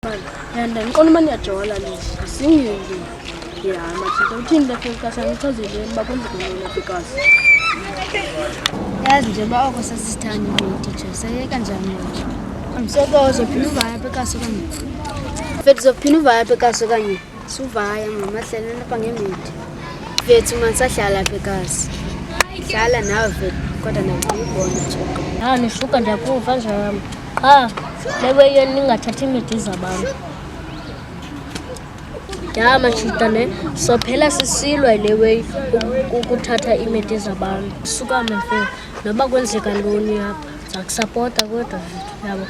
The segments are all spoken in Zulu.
And then kon man ya jola ni singi ya machito uthini fika sangichazile bakwenza khona because yazi nje ba oko sasithanda teacher sayeka njani umsokozo phina uvaya bekaso kanye fethu phina uvaya bekaso kanye suvaya mama hlele lapha ngemithi fethu mansahlala bekaso hlala nawe kodwa nakubona choko nishuka ndakuva njalo lewe yena ningathathi imithi zabantu ya machita ne so phela sisilwa lewe ukuthatha imithi zabantu suka mfethu noba kwenzeka ntoni apha zakusupporta kodwa yabo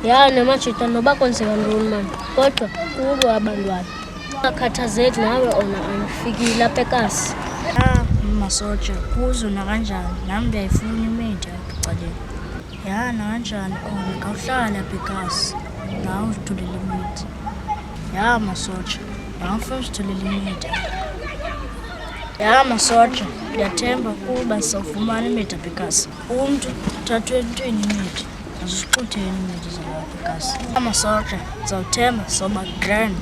ya nemachita noba kwenzeka ntoni mama kodwa kubo abantwana akhathazeki nawe ona anifikile apha ekasi masoja kuzo nakanjani nami ndiyayifuna imithi ekucaleni ya nakanjani ngawuhlala bekazi nawe uzitholele imithi ya masoja ngawufuna uzitholele imithi ya masoja ndiyathemba kuba sawufumana imithi bekazi umntu uthathwe entweni imithi azisixutheni imithi zalapha bekazi amasoja ndizawuthemba soba grand.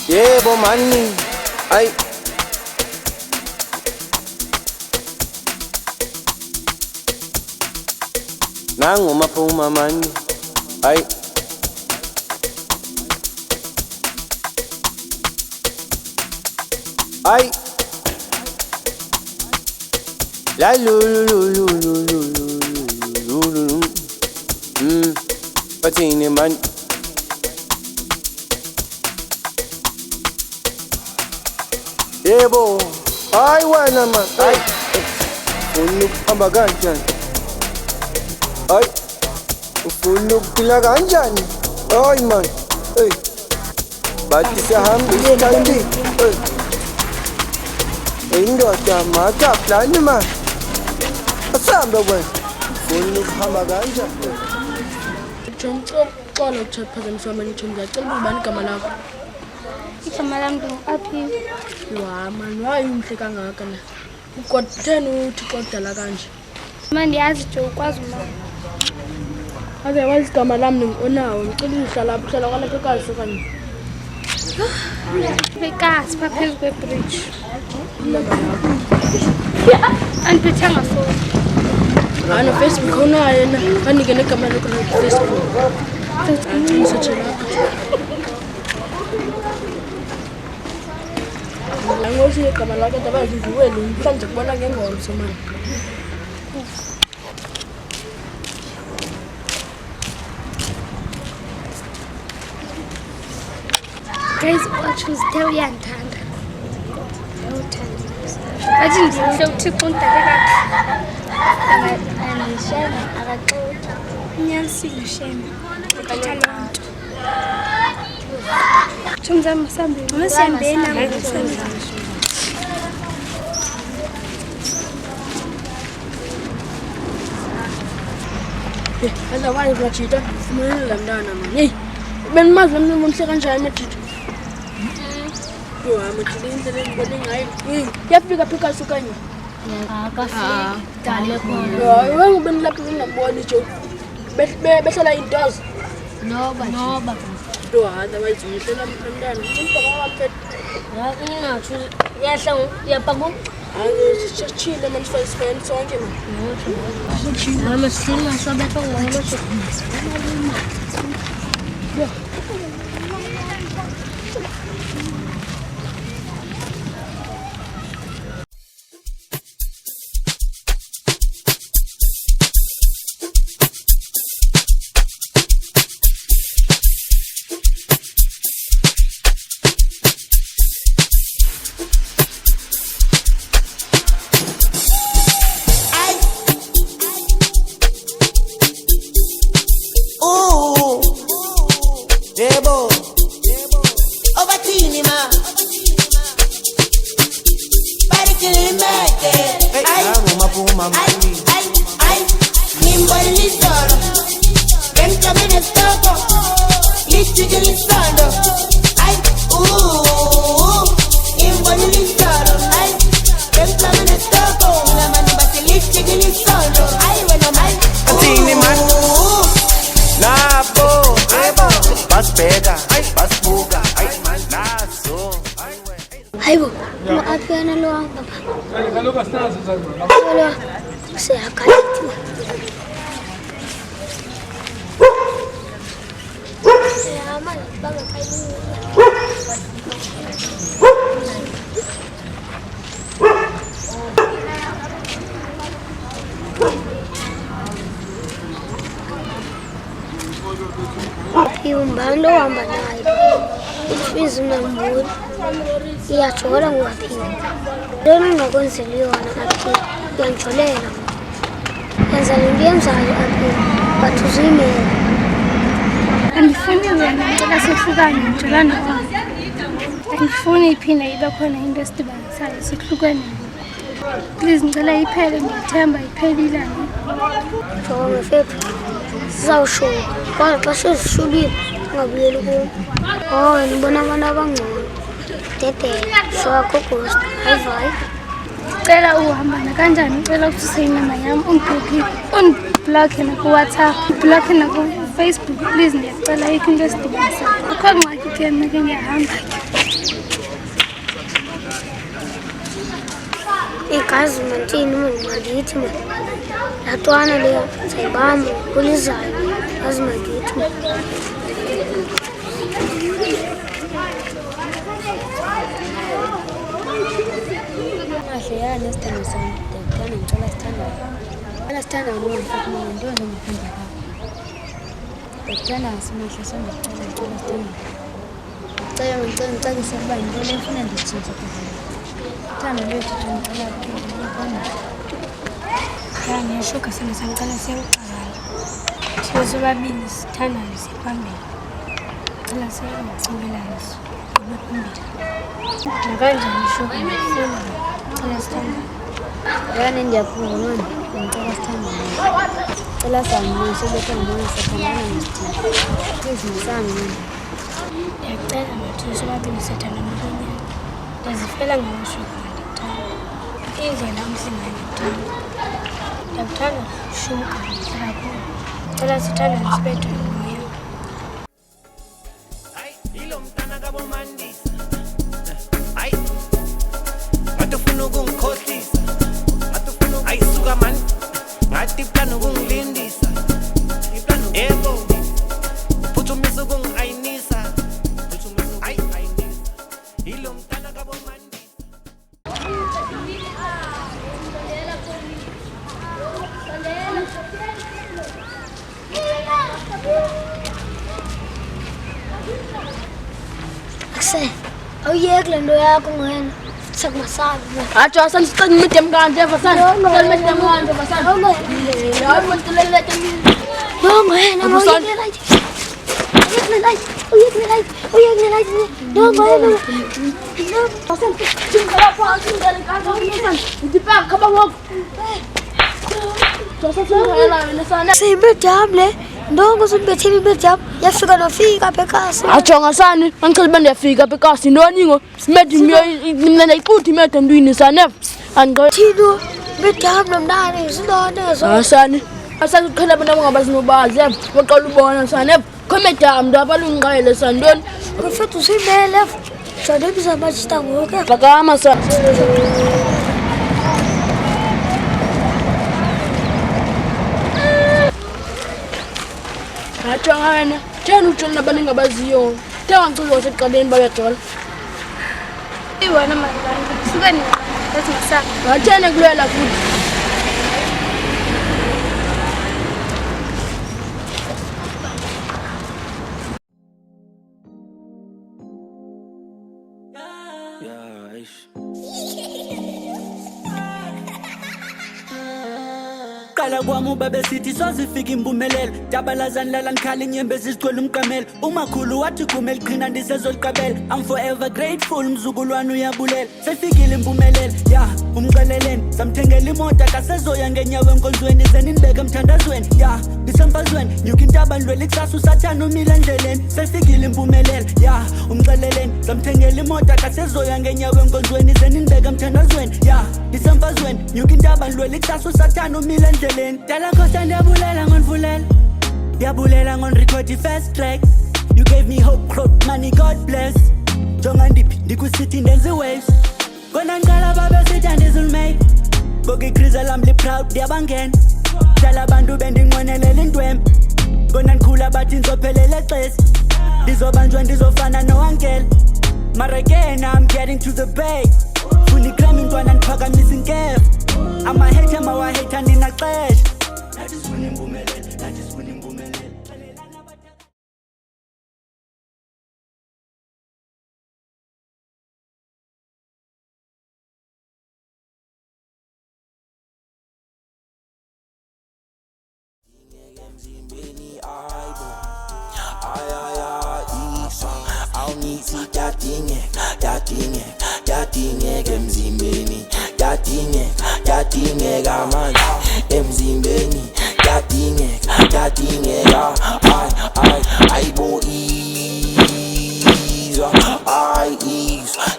Yebo mani, ay nangu maphuma mani, ay ay la patini man. Yebo, ay wena man, ay ufuna ukuhamba kanjani? Ay ufuna ukuphila kanjani? Ay man, hey bathi siyahamba isikhathi, indoda makaplani man, asambe wena ufuna ukuhamba kanjani? Xolo ukuphazamisa manje ngiyacela ubani igama lakho Igama lami aphi wa man wayi umhle kangaka na ukotheni uthi kodala kanje manje ndiyazi nje ukwazi uma ake wazi igama lami ngingonawo ngicela uhlala kwalapha ekhaya kanye bekazi phezulu kwebridge andiphethanga foni ana Facebook unayo na kanike negama lakho la Facebook Angosi igama lakho ndaba zivuwele mhlanje kubona ngengomso manje guys watches tell yandanda athi ndihle uthixo undale kahle andishema akaxoxa unyanisile shema uthatha loo nto Chumzama masambeni Hala wayi machita fumana la mntana man hey benimazi lo mntu omhle kanjani machita yo machita indlela endibone ngayo yafika phi kasi kanye akafika dale khona yo ngibeni lapho ngingaboni nje behlala indoors noba do hada bayizimhlela mntana umntwana waphethe ingathi yahla yapaku chile man fan sonke man mama sima sobetho ngolo Obatini ma Barikili meke Ay Nimboli lisoro Kenta mene stoko Lichigi lisando Ay Nimboli lisoro Ay Kenta mene stoko Lamani bati lichigi lisando Ay wena mai Atini man Napo Basbeka Basbuga Naso Hayibo, mo-apiyana lo ang papa. Wala, siyakalithi. Siyama, bangakayibuya. Yung bando hamba nayo. Ifizu nambuni. Iyachola nguwaphila. Lona ungakwenzela yona aphila. Uyangicholela. Yenza lento yenzayo aphila. But uzuyimela. Andifuni wena ngicela sihlukane ngitshelana kwami. Andifuni iphinde ibe khona into esidibanisayo sihlukane. Please ngicela iphele ngithemba iphelile nje. Jonga mfethu. Sizawushuka. Kodwa xa sezishubile ungabuyeli kubo. Oh, ngibona abantu abangcono. Dedela, shwakho ghost. Hayi. Ngicela uhambana kanjani ngicela ukususe inamba yami uniblock na ku-WhatsApp, block na ku-Facebook. Please ngiyacela ikho into esidibanisayo. Akho ngxaki kuyena ke ngiyahamba ke. Igazi mantini mandithi ma. Latwana leyo sayibamba kulizayo. Gazi mandithi ma. Kahle yana nesithando sami. Ngiyakuthandana ngicela sithandane. Ngicela sithandane mfowethu mina nto ngiphinde lapha. Ngiyakuthandana simahle sami ngicela sithandane. Ngicela ukuba into le mfuna nditshintshe kuphela. Uthando lwethu ngicela kuphela. Ya ngiyashuka sami sangicela siyawuxabana. Thina sobabili sithandane siphambili. Ngicela siyawucibelana sibe phambili. Nakanjani shuka ngifuna ngicela sithandane. Yani ndiyaphunga mani. Ngicela sithandane. Ngicela sami sobethu ngibona sithandana ngesithando. Please ngisami mani. Ndiyacela nathi sobabili sithandane kwenyani. Ndiyazifela ngawe shuka ndikuthanda. Indlela umhlingane ndikuthanda. Ndiyakuthandana shuka kakhulu. Ngicela sithandane sibethu moya. Ilo mtana kabo mandisa Ay Matufuna ukungikhohlisa Matufuna ayisuka man Ngathi plan ukungilindisa Yebo Uphutshumisa ukungayinisa Ayinisa Ilo mtana kabo mandisa Akse, awuyeki le nto yakho ngwena. Sakumasabi. Atsho asandisicela imidem kanje vasana. Cela imidem kanje vasana. Hayi montilele temini. No ngwena, awuyeki le light. No ngwena. Vasana, tingala phansi ngale kanje. Ndipa khaba ngoku. Sasasingela wena sana. Siyibedam le. Ndongo simbethile ibedam. Yafika nofika apha ekhasi. Ajonga sani, angicela uba ndiyafika apha ekasi ntoni ngo. Simede mna ndayixuthi imede ntwini saneva. Andicela. Thino bedam nomntana zintoni ezo. Asani. Asaqhela abantu abangabazinobazi. Baqala ubona saneva. Khomedam nto abalungiqele santoni. Mfethu siyimele. Jane bizamajita ngoku. Phakama sana. Ajonga wena. Thena ujonga nabantu engabaziyo. Ngicela wasekuqaleni bayagcwala. Iwona madlana kusukeni esingasabi. Ngathene kulwela futhi. Ukuqala kwami babesithi sozifika impumelelo Dabalazani lala ngikhala inyembezi zigcwele umgamelo Umakhulu wathi kumele qhina ndisezoliqabela I'm forever grateful mzukulwane uyabulela Sefikile impumelelo ya umceleleni Samthengela imoto akasezoya ngenyawo enkonzweni Zeninibeka emthandazweni ya ndisemfazweni Nyuka intaba ndlwela ikusasa usathana umile endleleni Sefikile impumelelo ya umceleleni Samthengela imoto akasezoya ngenyawo enkonzweni Zeninibeka emthandazweni ya ndisemfazweni Nyuka intaba ndlwela ikusasa usathana umile endleleni Dala Khosa ndiyabulela ngonvulela Ndiyabulela ngon-record i-first track You gave me hope, crop, money, God bless Jonga ndiphi ndikusithi ndenze waves Kona ngiqala babesithi andizulmake Boke ikriza lam li-proud ndiyabangena Dala abantu bendinqwenelela intwembe Kona ndikhula bathi ndizophelela exesi Ndizobanjwa ndizofana nowankela Mara again I'm getting to the bay Funa igram intwana ndiphakamisa inkefu Ama-hater mawa-hater ndinaxesha Nathi sifuna impumelelo, nathi sifuna impumelelo Yadingeka emzimbeni yadingeka manje emzimbeni yadingeka ayibo izwa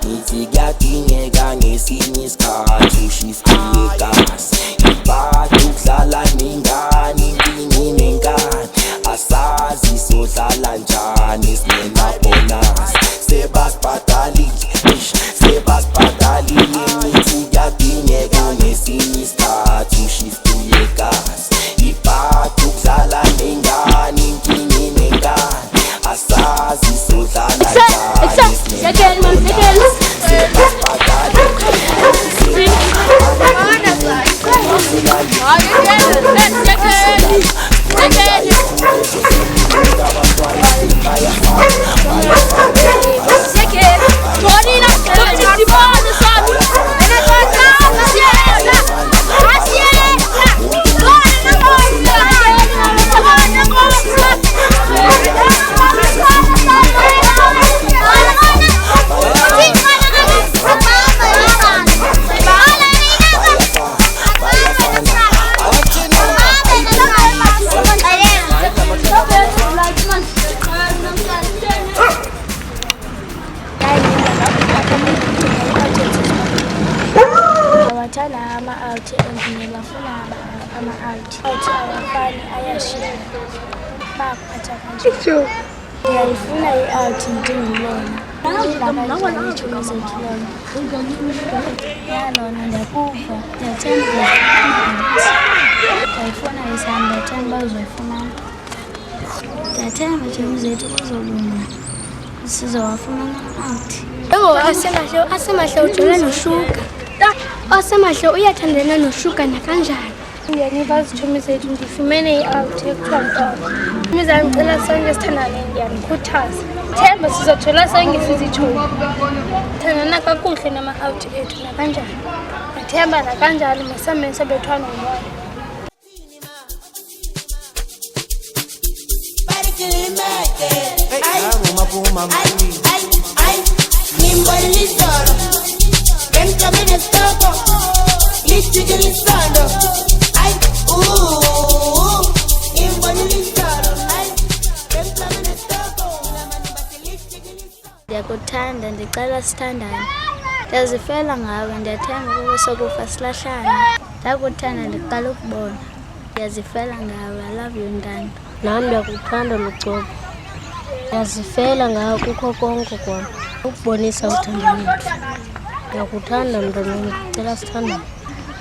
nithi kuyadingeka ngesinye isikhathi ushifte igasi ibhadi ukudlala nengane impini nenkani asazi sodlala njani sinenabonasi sebasibhadalile nithi kuyadingeka ngesinye isikhathi ushifte igasi ibhadi ukudlala nengane impini nenkani asazi sodlala njani sinenabonasi ama-out endlini bafuna ama-out awafani ayashiya baphatha kanje ndiyayifuna i-out ndingilona itshomi zethu lona yalona ndiyakuva ndiyathemba ndiyayifuna isam ndiyathemba uzoyifumana ndiyathemba itshomi zethu kuzolunga sizowafumana ama-out asemahle ujole noshuka Osemahle uyathandana noshuka nakanjani Ndiyaniva izitshomi zethu ndifumene i-out ekuthiwa Ntola Imizala ngicela sonke sithandane ndiyanikhuthaza Themba sizothola sonke sizitshomi Thandana kakuhle nama-out ethu nakanjani Nathemba nakanjalo masame sabethwana umoya Ndiyakuthanda ndicela sithandane Ndiyazifela ngawe ndiyathemba ukuba sokufa silahlane Ndakuthanda ndiqala ukubona Ndiyazifela ngawe I love you Ntando Nami ndiyakuthanda Lucobo Ndiyazifela ngawe kukho konke kwam ukubonisa uthando lwethu Ndiyakuthanda mntwanami ndicela sithandane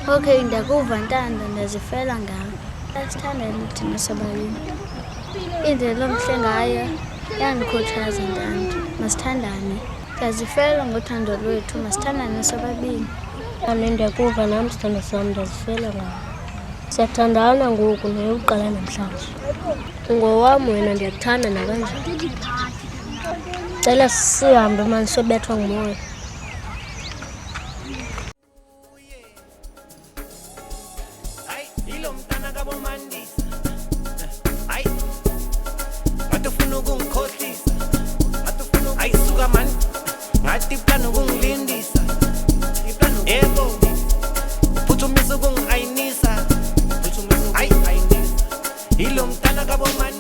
Okay ndiyakuva Ntando ndiyazifela ngawe Sithandane thina sobabini Indlela omhle ngayo yandikhuthaza Ntando masithandane Ndiyazifela ngothando lwethu masithandane sobabini Nami ndiyakuva nami sithando sam ndiyazifela ngawe Siyathandana ngoku naye uqala namhlanje Ngowami wena ndiyakuthanda nakanjani Cela sihambe manje sobethwa ngumoya Ilo mtana bathi plano kungilindisa yebo phuthumisa kungayinisa ilo mntana kabomani